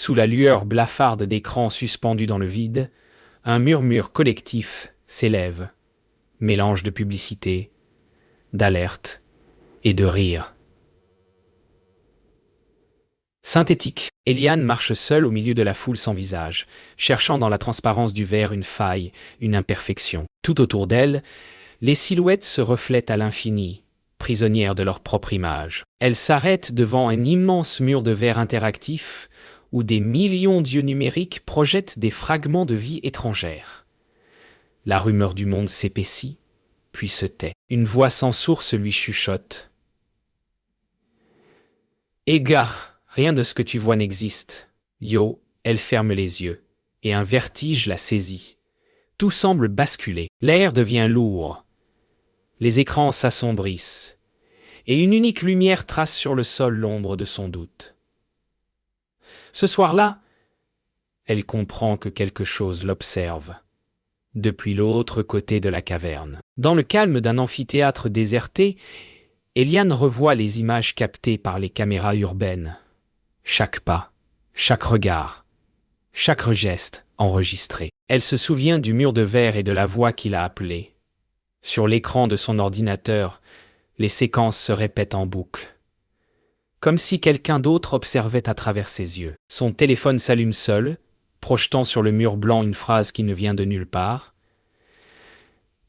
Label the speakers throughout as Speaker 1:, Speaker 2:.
Speaker 1: Sous la lueur blafarde d'écrans suspendus dans le vide, un murmure collectif s'élève, mélange de publicité, d'alerte et de rire. Synthétique. Eliane marche seule au milieu de la foule sans visage, cherchant dans la transparence du verre une faille, une imperfection. Tout autour d'elle, les silhouettes se reflètent à l'infini, prisonnières de leur propre image. Elle s'arrête devant un immense mur de verre interactif où des millions d'yeux numériques projettent des fragments de vie étrangère. La rumeur du monde s'épaissit, puis se tait. Une voix sans source lui chuchote. « Égare, rien de ce que tu vois n'existe. » Yo, elle ferme les yeux, et un vertige la saisit. Tout semble basculer. L'air devient lourd. Les écrans s'assombrissent, et une unique lumière trace sur le sol l'ombre de son doute. Ce soir-là, elle comprend que quelque chose l'observe, depuis l'autre côté de la caverne. Dans le calme d'un amphithéâtre déserté, Eliane revoit les images captées par les caméras urbaines. Chaque pas, chaque regard, chaque geste enregistré. Elle se souvient du mur de verre et de la voix qui l'a appelée. Sur l'écran de son ordinateur, les séquences se répètent en boucle, comme si quelqu'un d'autre observait à travers ses yeux. Son téléphone s'allume seul, projetant sur le mur blanc une phrase qui ne vient de nulle part.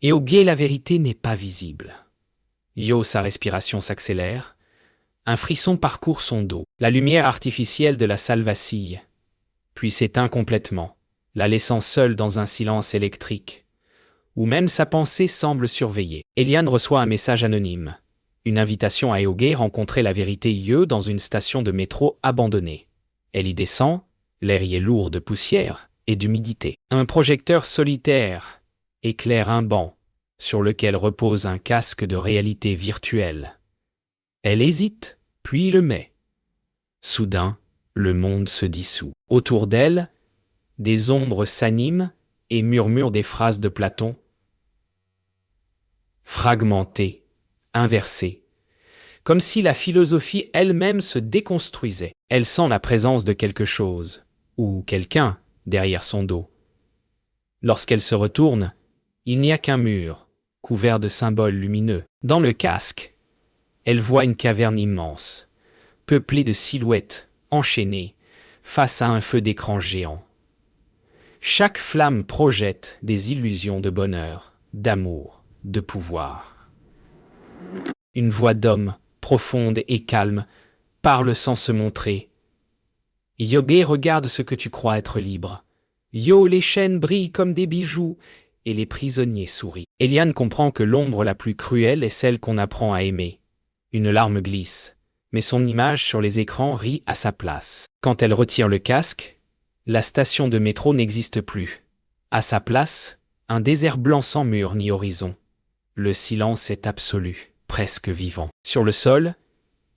Speaker 1: Et au guet, la vérité n'est pas visible. Yo, sa respiration s'accélère. Un frisson parcourt son dos. La lumière artificielle de la salle vacille, puis s'éteint complètement, la laissant seule dans un silence électrique, où même sa pensée semble surveiller. Eliane reçoit un message anonyme. Une invitation à Eoge rencontrer la vérité Yeux dans une station de métro abandonnée. Elle y descend, l'air y est lourd de poussière et d'humidité. Un projecteur solitaire éclaire un banc, sur lequel repose un casque de réalité virtuelle. Elle hésite, puis le met. Soudain, le monde se dissout. Autour d'elle, des ombres s'animent et murmurent des phrases de Platon. Fragmentées, inversées, comme si la philosophie elle-même se déconstruisait. Elle sent la présence de quelque chose, ou quelqu'un, derrière son dos. Lorsqu'elle se retourne, il n'y a qu'un mur, couvert de symboles lumineux. Dans le casque, elle voit une caverne immense, peuplée de silhouettes enchaînées, face à un feu d'écran géant. Chaque flamme projette des illusions de bonheur, d'amour, de pouvoir. Une voix d'homme, profonde et calme, parle sans se montrer. Yoge, regarde ce que tu crois être libre. Yo, les chaînes brillent comme des bijoux, et les prisonniers sourient. Eliane comprend que l'ombre la plus cruelle est celle qu'on apprend à aimer. Une larme glisse, mais son image sur les écrans rit à sa place. Quand elle retire le casque, la station de métro n'existe plus. À sa place, un désert blanc sans mur ni horizon. Le silence est absolu, presque vivant. Sur le sol,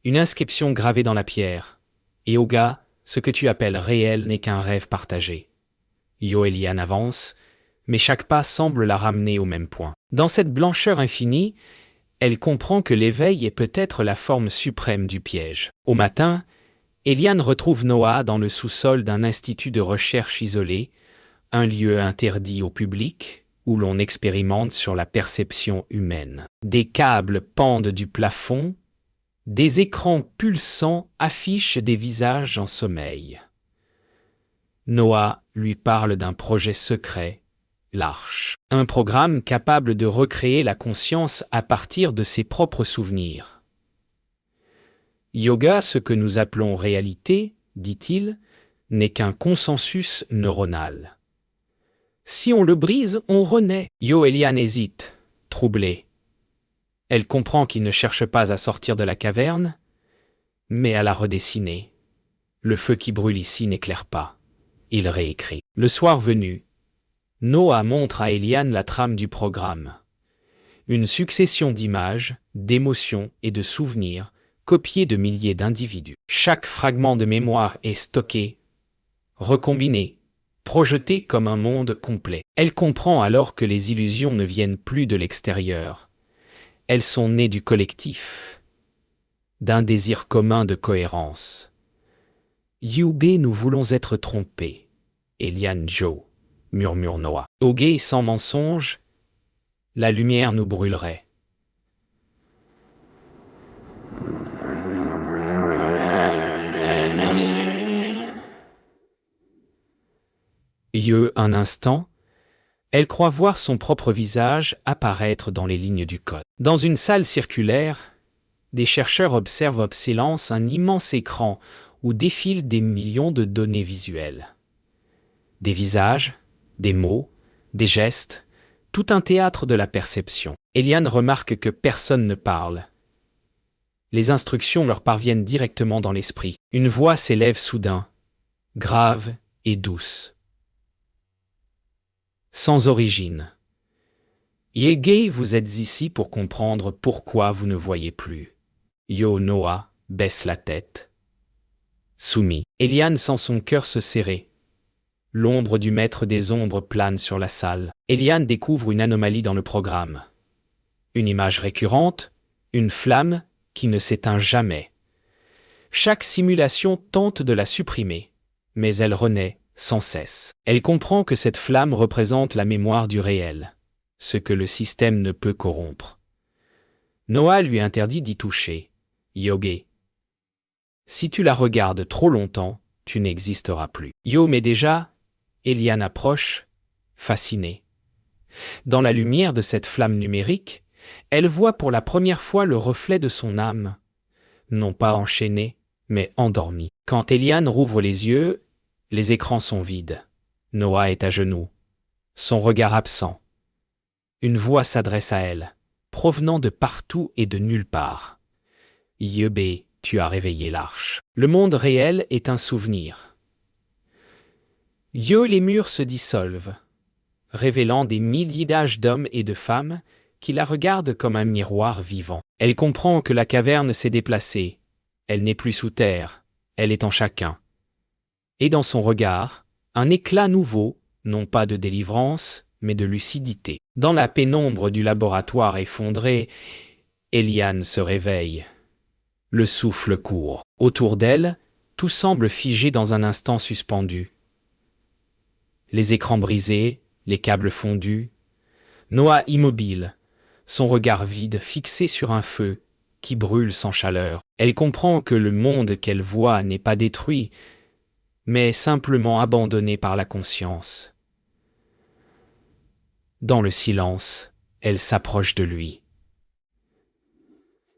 Speaker 1: une inscription gravée dans la pierre. Eoga, ce que tu appelles réel n'est qu'un rêve partagé. Yo, Eliane avance, mais chaque pas semble la ramener au même point. Dans cette blancheur infinie, elle comprend que l'éveil est peut-être la forme suprême du piège. Au matin, Eliane retrouve Noah dans le sous-sol d'un institut de recherche isolé, un lieu interdit au public, où l'on expérimente sur la perception humaine. Des câbles pendent du plafond, des écrans pulsants affichent des visages en sommeil. Noah lui parle d'un projet secret, l'Arche, un programme capable de recréer la conscience à partir de ses propres souvenirs. Yoga, ce que nous appelons réalité, dit-il, n'est qu'un consensus neuronal. Si on le brise, on renaît. Yo, Eliane hésite, troublée. Elle comprend qu'il ne cherche pas à sortir de la caverne, mais à la redessiner. Le feu qui brûle ici n'éclaire pas. Il réécrit. Le soir venu, Noah montre à Eliane la trame du programme. Une succession d'images, d'émotions et de souvenirs, copiés de milliers d'individus. Chaque fragment de mémoire est stocké, recombiné, projeté comme un monde complet. Elle comprend alors que les illusions ne viennent plus de l'extérieur. Elles sont nées du collectif, d'un désir commun de cohérence. Yubé, nous voulons être trompés. Eliane Joe, murmure Noah. Ogé, sans mensonge, la lumière nous brûlerait. Un instant, elle croit voir son propre visage apparaître dans les lignes du code. Dans une salle circulaire, des chercheurs observent en silence un immense écran où défilent des millions de données visuelles. Des visages, des mots, des gestes, tout un théâtre de la perception. Eliane remarque que personne ne parle. Les instructions leur parviennent directement dans l'esprit. Une voix s'élève soudain, grave et douce. Sans origine. Yege, vous êtes ici pour comprendre pourquoi vous ne voyez plus. Noah baisse la tête. Soumis. Eliane sent son cœur se serrer. L'ombre du maître des ombres plane sur la salle. Eliane découvre une anomalie dans le programme. Une image récurrente, une flamme qui ne s'éteint jamais. Chaque simulation tente de la supprimer, mais elle renaît sans cesse. Elle comprend que cette flamme représente la mémoire du réel, ce que le système ne peut corrompre. Noah lui interdit d'y toucher. Yogé. Si tu la regardes trop longtemps, tu n'existeras plus. Mais déjà, Eliane approche, fascinée. Dans la lumière de cette flamme numérique, elle voit pour la première fois le reflet de son âme, non pas enchaînée, mais endormie. Quand Eliane rouvre les yeux, les écrans sont vides. Noah est à genoux, son regard absent. Une voix s'adresse à elle, provenant de partout et de nulle part. Yebé, tu as réveillé l'arche. Le monde réel est un souvenir. Les murs se dissolvent, révélant des milliers d'âges d'hommes et de femmes qui la regardent comme un miroir vivant. Elle comprend que la caverne s'est déplacée. Elle n'est plus sous terre, elle est en chacun. Et dans son regard, un éclat nouveau, non pas de délivrance, mais de lucidité. Dans la pénombre du laboratoire effondré, Eliane se réveille. Le souffle court. Autour d'elle, tout semble figé dans un instant suspendu. Les écrans brisés, les câbles fondus. Noah immobile, son regard vide fixé sur un feu qui brûle sans chaleur. Elle comprend que le monde qu'elle voit n'est pas détruit, mais simplement abandonné par la conscience. Dans le silence, elle s'approche de lui.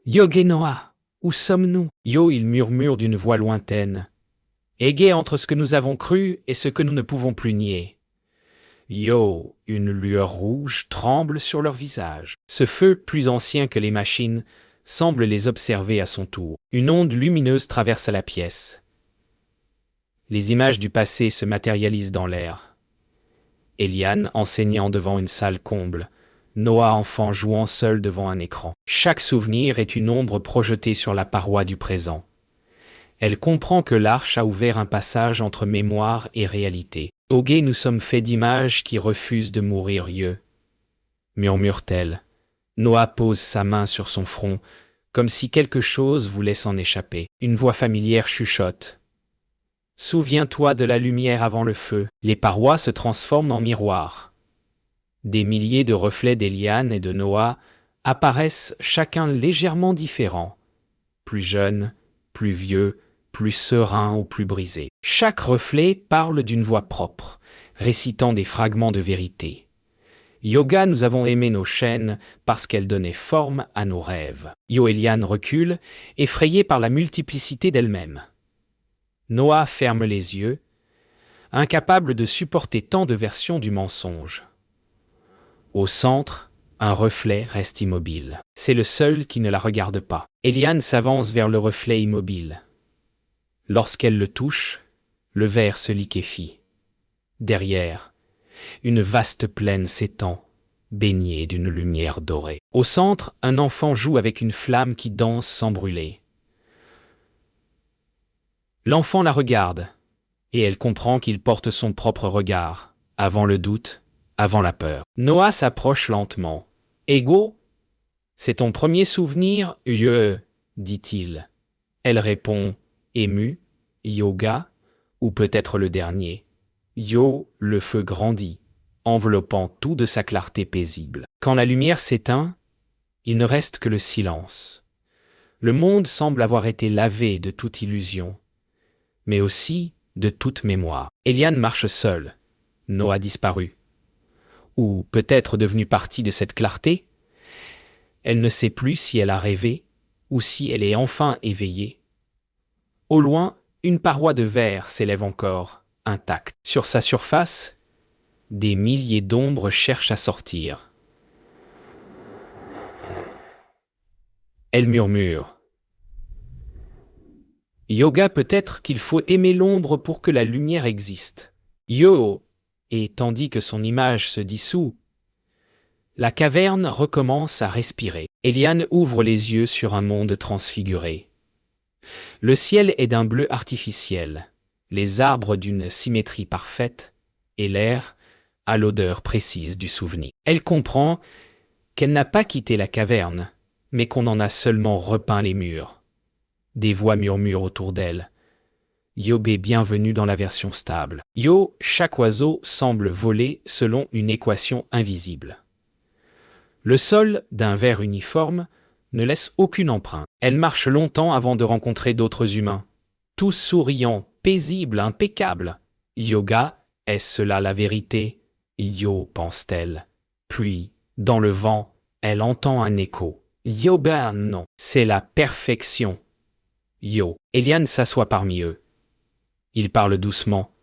Speaker 1: Noah, où sommes-nous? Il murmure d'une voix lointaine. Égé entre ce que nous avons cru et ce que nous ne pouvons plus nier. Une lueur rouge tremble sur leur visage. Ce feu, plus ancien que les machines, semble les observer à son tour. Une onde lumineuse traverse la pièce. Les images du passé se matérialisent dans l'air. Eliane, enseignant devant une salle comble. Noah, enfant, jouant seul devant un écran. Chaque souvenir est une ombre projetée sur la paroi du présent. Elle comprend que l'arche a ouvert un passage entre mémoire et réalité. Nous sommes faits d'images qui refusent de mourir, murmure-t-elle. Noah pose sa main sur son front, comme si quelque chose voulait s'en échapper. Une voix familière chuchote. Souviens-toi de la lumière avant le feu. Les parois se transforment en miroirs. Des milliers de reflets d'Eliane et de Noah apparaissent chacun légèrement différent. Plus jeune, plus vieux, plus serein ou plus brisé. Chaque reflet parle d'une voix propre, récitant des fragments de vérité. Nous avons aimé nos chaînes parce qu'elles donnaient forme à nos rêves. Eliane recule, effrayée par la multiplicité d'elle-même. Noah ferme les yeux, incapable de supporter tant de versions du mensonge. Au centre, un reflet reste immobile. C'est le seul qui ne la regarde pas. Eliane s'avance vers le reflet immobile. Lorsqu'elle le touche, le verre se liquéfie. Derrière, une vaste plaine s'étend, baignée d'une lumière dorée. Au centre, un enfant joue avec une flamme qui danse sans brûler. L'enfant la regarde, et elle comprend qu'il porte son propre regard, avant le doute, avant la peur. Noah s'approche lentement. « Ego, c'est ton premier souvenir, dit-il. Elle répond, émue, Yoga, ou peut-être le dernier. Yo, le feu grandit, enveloppant tout de sa clarté paisible. Quand la lumière s'éteint, il ne reste que le silence. Le monde semble avoir été lavé de toute illusion, mais aussi de toute mémoire. Eliane marche seule. Noah disparu. Ou peut-être devenu partie de cette clarté. Elle ne sait plus si elle a rêvé ou si elle est enfin éveillée. Au loin, une paroi de verre s'élève encore, intacte. Sur sa surface, des milliers d'ombres cherchent à sortir. Elle murmure. Yoga, peut-être qu'il faut aimer l'ombre pour que la lumière existe. Yo, et tandis que son image se dissout, la caverne recommence à respirer. Eliane ouvre les yeux sur un monde transfiguré. Le ciel est d'un bleu artificiel, les arbres d'une symétrie parfaite, et l'air a l'odeur précise du souvenir. Elle comprend qu'elle n'a pas quitté la caverne, mais qu'on en a seulement repeint les murs. Des voix murmurent autour d'elle. Yobé, bienvenue dans la version stable. Yo, chaque oiseau semble voler selon une équation invisible. Le sol, d'un vert uniforme, ne laisse aucune empreinte. Elle marche longtemps avant de rencontrer d'autres humains. Tous souriants, paisibles, impeccables. Yoga, est-ce cela la vérité? Yo, pense-t-elle. Puis, dans le vent, elle entend un écho. Yo, ben non, c'est la perfection. Yo. Eliane s'assoit parmi eux. Ils parlent doucement,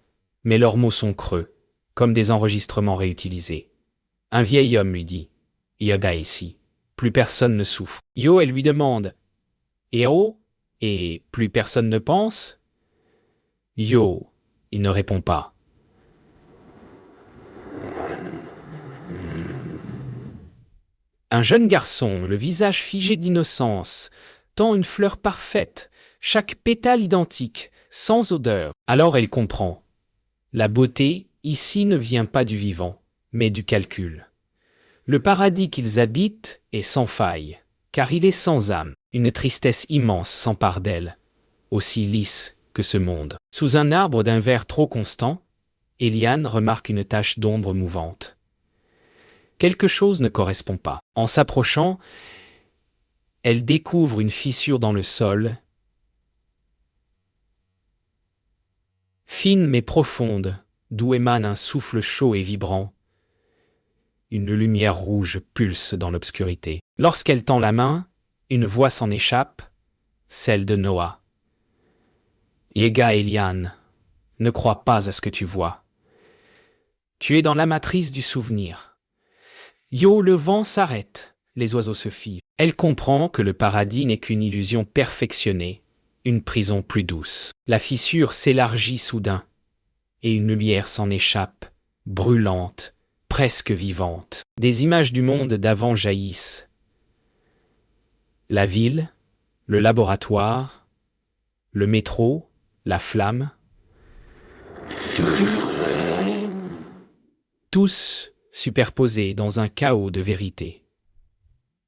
Speaker 1: mais leurs mots sont creux, comme des enregistrements réutilisés. Un vieil homme lui dit « Yoga ici, plus personne ne souffre. » Yo, elle lui demande « Et oh, et plus personne ne pense ?» Yo, il ne répond pas. Un jeune garçon, le visage figé d'innocence, tend une fleur parfaite, chaque pétale identique, sans odeur. Alors elle comprend. La beauté, ici, ne vient pas du vivant, mais du calcul. Le paradis qu'ils habitent est sans faille, car il est sans âme. Une tristesse immense s'empare d'elle, aussi lisse que ce monde. Sous un arbre d'un vert trop constant, Eliane remarque une tache d'ombre mouvante. Quelque chose ne correspond pas. En s'approchant, elle découvre une fissure dans le sol, fine mais profonde, d'où émane un souffle chaud et vibrant. Une lumière rouge pulse dans l'obscurité. Lorsqu'elle tend la main, une voix s'en échappe, celle de Noah. Yega, Eliane, ne crois pas à ce que tu vois. Tu es dans la matrice du souvenir. Yo, le vent s'arrête, les oiseaux se fient. Elle comprend que le paradis n'est qu'une illusion perfectionnée, une prison plus douce. La fissure s'élargit soudain, et une lumière s'en échappe, brûlante, presque vivante. Des images du monde d'avant jaillissent. La ville, le laboratoire, le métro, la flamme. Tous superposés dans un chaos de vérité.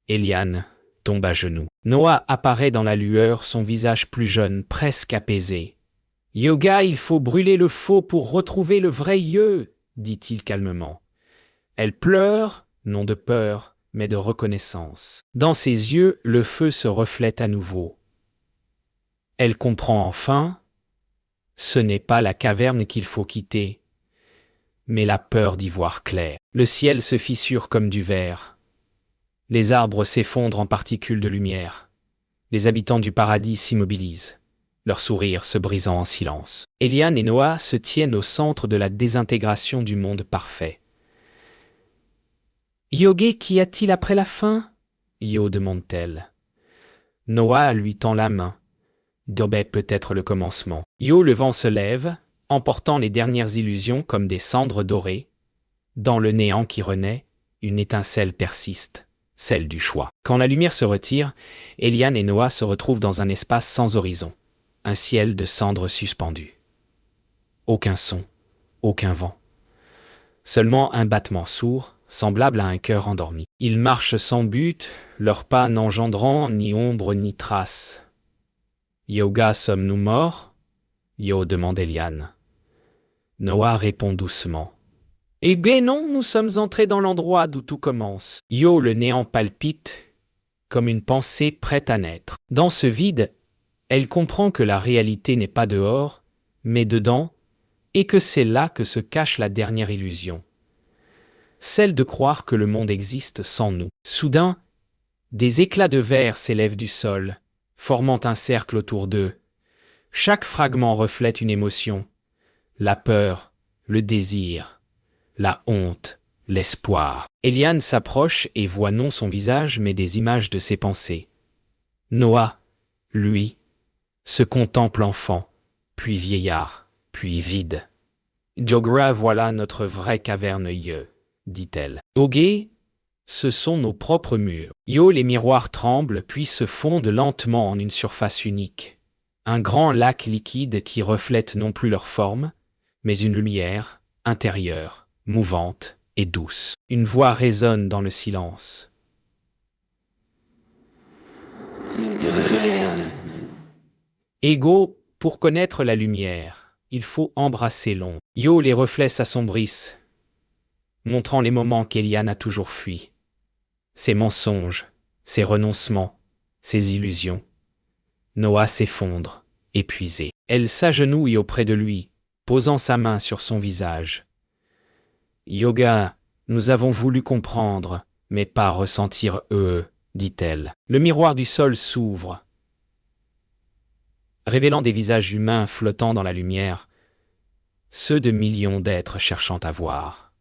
Speaker 1: Eliane tombe à genoux. Noah apparaît dans la lueur, son visage plus jeune, presque apaisé. « Yoga, il faut brûler le faux pour retrouver le vrai Yo », dit-il calmement. Elle pleure, non de peur, mais de reconnaissance. Dans ses yeux, le feu se reflète à nouveau. Elle comprend enfin, ce n'est pas la caverne qu'il faut quitter, mais la peur d'y voir clair. Le ciel se fissure comme du verre. Les arbres s'effondrent en particules de lumière. Les habitants du paradis s'immobilisent, leur sourire se brisant en silence. Eliane et Noah se tiennent au centre de la désintégration du monde parfait. « Yogé, qu'y a-t-il après la fin ?» Yo demande-t-elle. Noah lui tend la main. Dobé peut être le commencement. Yo, le vent se lève, emportant les dernières illusions comme des cendres dorées. Dans le néant qui renaît, une étincelle persiste, celle du choix. Quand la lumière se retire, Eliane et Noah se retrouvent dans un espace sans horizon, un ciel de cendres suspendues. Aucun son, aucun vent. Seulement un battement sourd, semblable à un cœur endormi. Ils marchent sans but, leurs pas n'engendrant ni ombre ni trace. Yoga, sommes-nous morts? Yo demande Eliane. Noah répond doucement. Eh bien non, nous sommes entrés dans l'endroit d'où tout commence. Yo, le néant palpite, comme une pensée prête à naître. Dans ce vide, elle comprend que la réalité n'est pas dehors, mais dedans, et que c'est là que se cache la dernière illusion. Celle de croire que le monde existe sans nous. Soudain, des éclats de verre s'élèvent du sol, formant un cercle autour d'eux. Chaque fragment reflète une émotion. La peur, le désir, la honte, l'espoir. Eliane s'approche et voit non son visage mais des images de ses pensées. Noah, lui, se contemple enfant, puis vieillard, puis vide. Jogra, voilà notre vraie caverne, dit-elle. Ogé, ce sont nos propres murs. Yo, les miroirs tremblent puis se fondent lentement en une surface unique. Un grand lac liquide qui reflète non plus leur forme, mais une lumière intérieure, mouvante et douce. Une voix résonne dans le silence. Ego, pour connaître la lumière, il faut embrasser l'ombre. Yo, les reflets s'assombrissent, montrant les moments qu'Eliane a toujours fui. Ses mensonges, ses renoncements, ses illusions. Noah s'effondre, épuisé. Elle s'agenouille auprès de lui, posant sa main sur son visage. Yoga, nous avons voulu comprendre, mais pas ressentir dit-elle. Le miroir du sol s'ouvre, révélant des visages humains flottant dans la lumière, ceux de millions d'êtres cherchant à voir.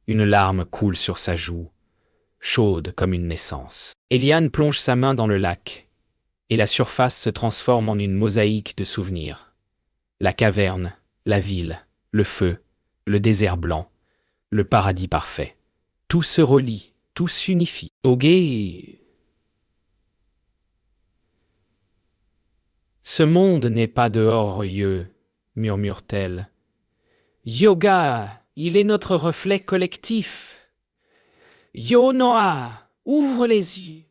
Speaker 1: Une larme coule sur sa joue, chaude comme une naissance. Eliane plonge sa main dans le lac, et la surface se transforme en une mosaïque de souvenirs. La caverne, la ville, le feu, le désert blanc, le paradis parfait. Tout se relie, tout s'unifie. Ogé, ce monde n'est pas dehors, murmure-t-elle. Yoga, il est notre reflet collectif. Yo Noah, ouvre les yeux,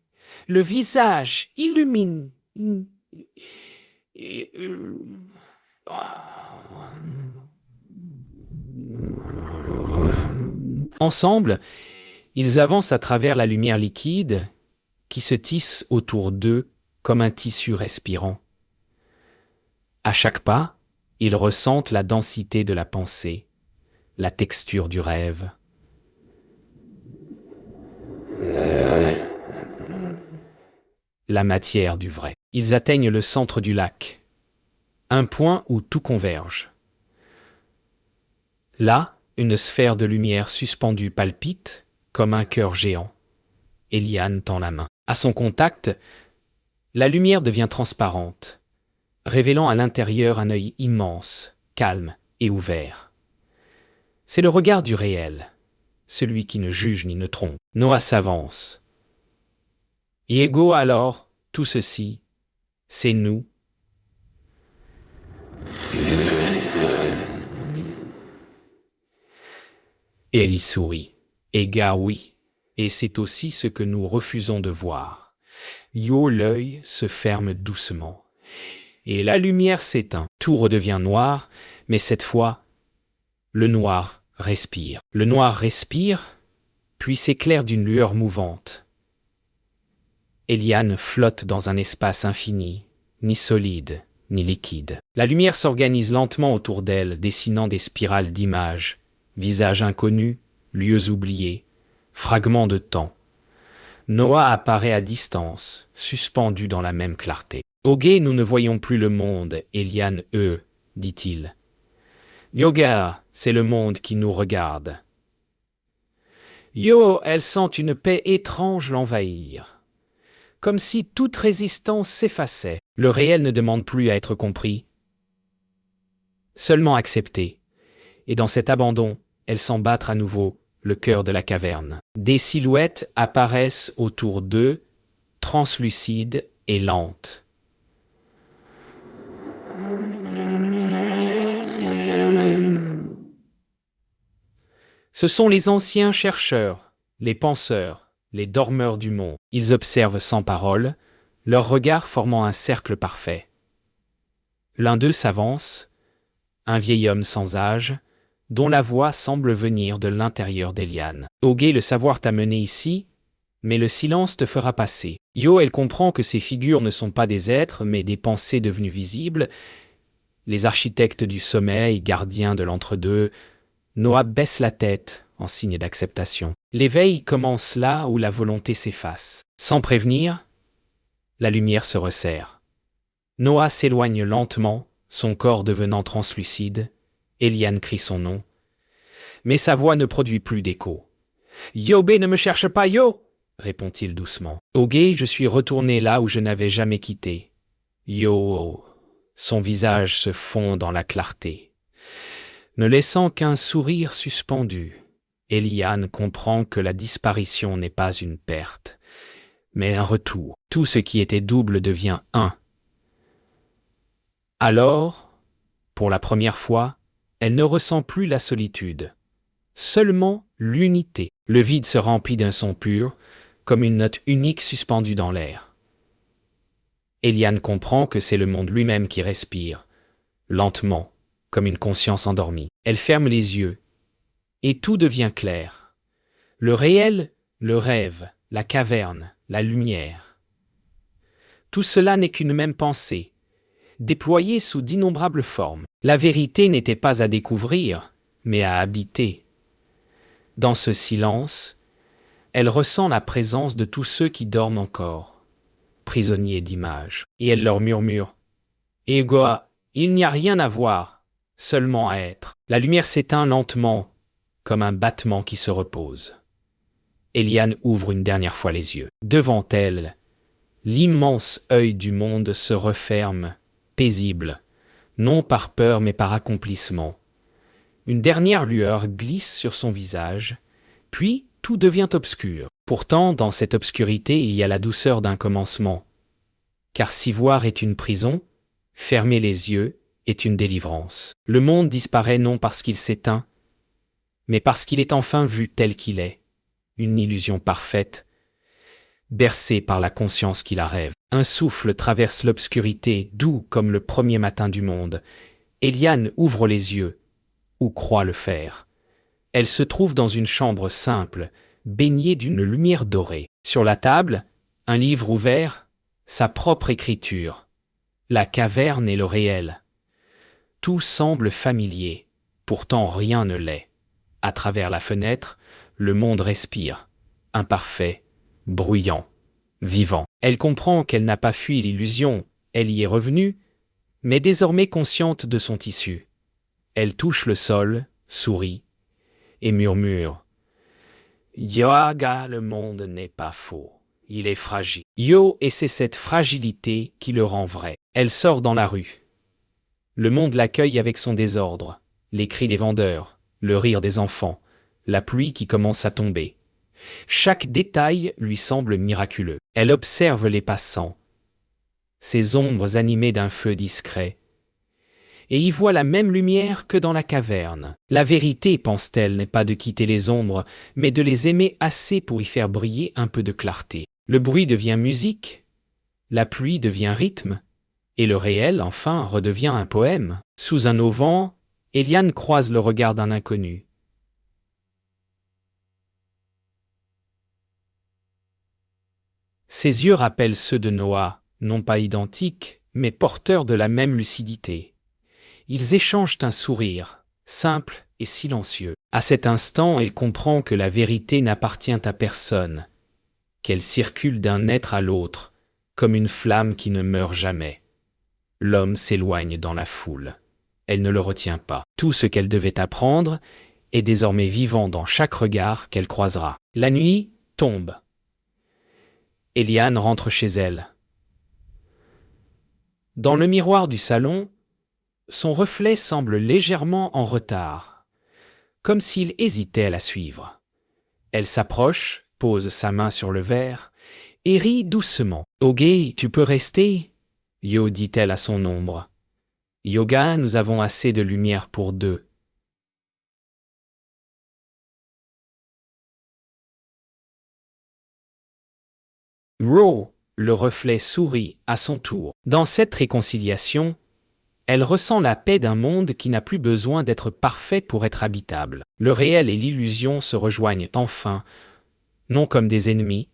Speaker 1: le visage illumine. Ensemble, ils avancent à travers la lumière liquide qui se tisse autour d'eux comme un tissu respirant. À chaque pas, ils ressentent la densité de la pensée, la texture du rêve. La matière du vrai. Ils atteignent le centre du lac, un point où tout converge. Là, une sphère de lumière suspendue palpite comme un cœur géant. Eliane tend la main. À son contact, la lumière devient transparente, révélant à l'intérieur un œil immense, calme et ouvert. C'est le regard du réel, celui qui ne juge ni ne trompe. Noah s'avance. Ego alors, tout ceci, c'est nous. Et elle y sourit. Ega oui, et c'est aussi ce que nous refusons de voir. Yo, l'œil se ferme doucement. Et la lumière s'éteint. Tout redevient noir, mais cette fois, le noir respire. Le noir respire, puis s'éclaire d'une lueur mouvante. Eliane flotte dans un espace infini, ni solide, ni liquide. La lumière s'organise lentement autour d'elle, dessinant des spirales d'images, visages inconnus, lieux oubliés, fragments de temps. Noah apparaît à distance, suspendu dans la même clarté. Ogé, nous ne voyons plus le monde, Eliane, dit-il. Yoga, c'est le monde qui nous regarde. Yo, elle sent une paix étrange l'envahir. Comme si toute résistance s'effaçait. Le réel ne demande plus à être compris, seulement accepté. Et dans cet abandon, elle sent battre à nouveau le cœur de la caverne. Des silhouettes apparaissent autour d'eux, translucides et lentes. Ce sont les anciens chercheurs, les penseurs, les dormeurs du monde. Ils observent sans parole, leurs regards formant un cercle parfait. L'un d'eux s'avance, un vieil homme sans âge, dont la voix semble venir de l'intérieur des lianes. Oge, le savoir t'a mené ici, mais le silence te fera passer. Yo, elle comprend que ces figures ne sont pas des êtres, mais des pensées devenues visibles. Les architectes du sommeil, gardiens de l'entre-deux, Noah baisse la tête en signe d'acceptation. L'éveil commence là où la volonté s'efface. Sans prévenir, la lumière se resserre. Noah s'éloigne lentement, son corps devenant translucide. Eliane crie son nom. Mais sa voix ne produit plus d'écho. « Yobé, ne me cherche pas, Yo !» répond-il doucement. « Oge, je suis retourné là où je n'avais jamais quitté. Yo !» Son visage se fond dans la clarté, ne laissant qu'un sourire suspendu. Eliane comprend que la disparition n'est pas une perte, mais un retour. Tout ce qui était double devient un. Alors, pour la première fois, elle ne ressent plus la solitude, seulement l'unité. Le vide se remplit d'un son pur, comme une note unique suspendue dans l'air. Eliane comprend que c'est le monde lui-même qui respire, lentement, comme une conscience endormie. Elle ferme les yeux, et tout devient clair. Le réel, le rêve, la caverne, la lumière. Tout cela n'est qu'une même pensée, déployée sous d'innombrables formes. La vérité n'était pas à découvrir, mais à habiter. Dans ce silence, elle ressent la présence de tous ceux qui dorment encore, prisonniers d'images, et elle leur murmure « Egoa, il n'y a rien à voir, seulement à être. » La lumière s'éteint lentement, comme un battement qui se repose. Eliane ouvre une dernière fois les yeux. Devant elle, l'immense œil du monde se referme, paisible, non par peur mais par accomplissement. Une dernière lueur glisse sur son visage, puis tout devient obscur. Pourtant, dans cette obscurité, il y a la douceur d'un commencement. Car si voir est une prison, fermer les yeux est une délivrance. Le monde disparaît non parce qu'il s'éteint, mais parce qu'il est enfin vu tel qu'il est, une illusion parfaite, bercée par la conscience qui la rêve. Un souffle traverse l'obscurité, doux comme le premier matin du monde. Eliane ouvre les yeux, ou croit le faire. Elle se trouve dans une chambre simple, baignée d'une lumière dorée. Sur la table, un livre ouvert, sa propre écriture. La caverne et le réel. Tout semble familier, pourtant rien ne l'est. À travers la fenêtre, le monde respire, imparfait, bruyant, vivant. Elle comprend qu'elle n'a pas fui l'illusion, elle y est revenue, mais désormais consciente de son tissu. Elle touche le sol, sourit, et murmure « Yoga, le monde n'est pas faux, il est fragile. » Yo, et c'est cette fragilité qui le rend vrai. Elle sort dans la rue. Le monde l'accueille avec son désordre, les cris des vendeurs, le rire des enfants, la pluie qui commence à tomber. Chaque détail lui semble miraculeux. Elle observe les passants, ces ombres animées d'un feu discret, et y voit la même lumière que dans la caverne. La vérité, pense-t-elle, n'est pas de quitter les ombres, mais de les aimer assez pour y faire briller un peu de clarté. Le bruit devient musique, la pluie devient rythme, et le réel, enfin, redevient un poème. Sous un auvent, Eliane croise le regard d'un inconnu. Ses yeux rappellent ceux de Noah, non pas identiques, mais porteurs de la même lucidité. Ils échangent un sourire, simple et silencieux. À cet instant, elle comprend que la vérité n'appartient à personne, qu'elle circule d'un être à l'autre, comme une flamme qui ne meurt jamais. L'homme s'éloigne dans la foule. Elle ne le retient pas. Tout ce qu'elle devait apprendre est désormais vivant dans chaque regard qu'elle croisera. La nuit tombe. Eliane rentre chez elle. Dans le miroir du salon, son reflet semble légèrement en retard, comme s'il hésitait à la suivre. Elle s'approche, pose sa main sur le verre, et rit doucement. « Oge, tu peux rester ?» Yo, dit-elle à son ombre. « Yoga, nous avons assez de lumière pour deux. » Ro, le reflet sourit à son tour. Dans cette réconciliation, Elle ressent la paix d'un monde qui n'a plus besoin d'être parfait pour être habitable. Le réel et l'illusion se rejoignent enfin, non comme des ennemis,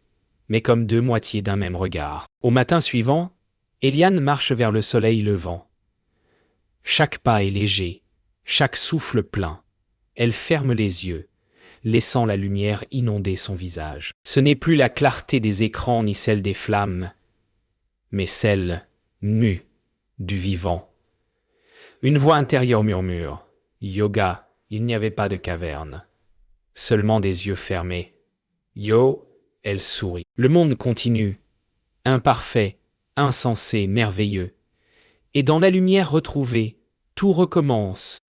Speaker 1: mais comme deux moitiés d'un même regard. Au matin suivant, Eliane marche vers le soleil levant. Chaque pas est léger, chaque souffle plein. Elle ferme les yeux, laissant la lumière inonder son visage. Ce n'est plus la clarté des écrans ni celle des flammes, mais celle, nue, du vivant. Une voix intérieure murmure « Yoga, il n'y avait pas de caverne. » Seulement des yeux fermés. « Yo !» Elle sourit. Le monde continue, imparfait, insensé, merveilleux. Et dans la lumière retrouvée, tout recommence.